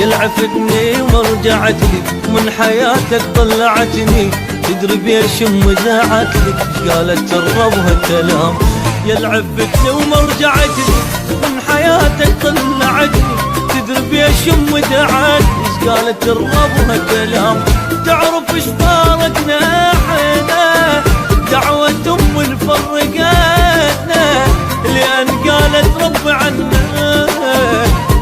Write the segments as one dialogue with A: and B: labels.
A: يلعفتني ورجعت لي من حياتك طلعتني، تدري بيش ام زعت لي قالت جربها الكلام. يلعفتني ورجعت لي من حياتك طلعتني، تدري بيش ام دعت لي قالت جربها كلام. تعرف ايش فارقنا احنا دعوة ام فرقتنا، لان قالت رب عنا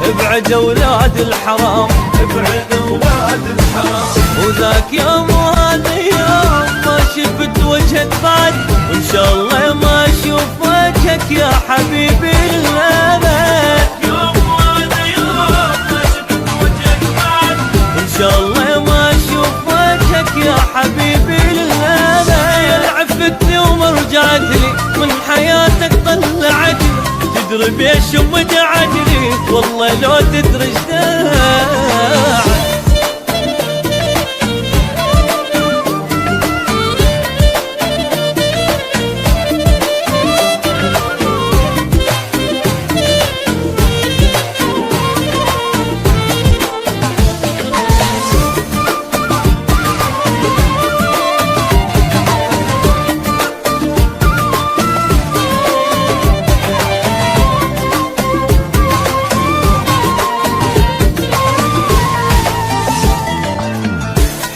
A: ابعد اولاد الحرام، ابعد اولاد الحرام. وذاك يوم وهذا يوم ما شفت وجهك بعد، وان شاء الله ما اشوف وجهك يا حبيبي للابد. يوم وهذا يوم ما شفت وجهك بعد، وان شاء الله ما اشوف وجهك يا حبيبي للابد. يلعفتني ورجعت لي من حياتك طلعتني، تدري بيش ام دعتني والله لو تدري ايش داعي.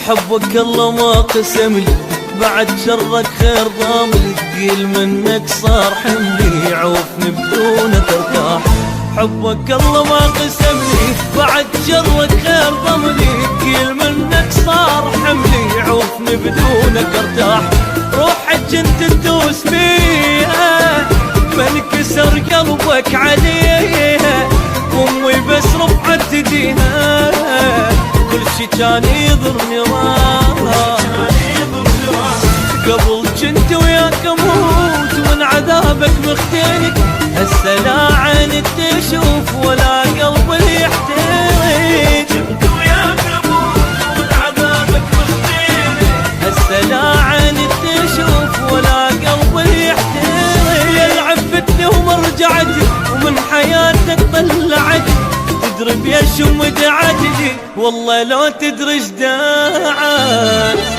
A: حبك الله ما قسم لي بعد شرك خير ضاملي، ثقيل منك صار حملي يعوفني بدونك ارتاح. حبك الله ما قسم لي بعد شرك خير ضاملي، ثقيل منك صار حملي يعوفني بدونك ارتاح. روحك انت تدوس بيها منكسر قلبك عليها، امي بس رفعت ايديها كل شي كان يضرني راه. قبل كنت وياك اموت من عذابك مختلف، هسه لا عين تشوف ولا قلب يحترق. كنت وياك اموت من عذابك مختلف، هسه لا عين تشوف ولا قلب يحترق. يلعفتني ومرجعتي ومن حياتك طلعتني، تدري بيش ام دعتني والله لو تدري ايش داعي.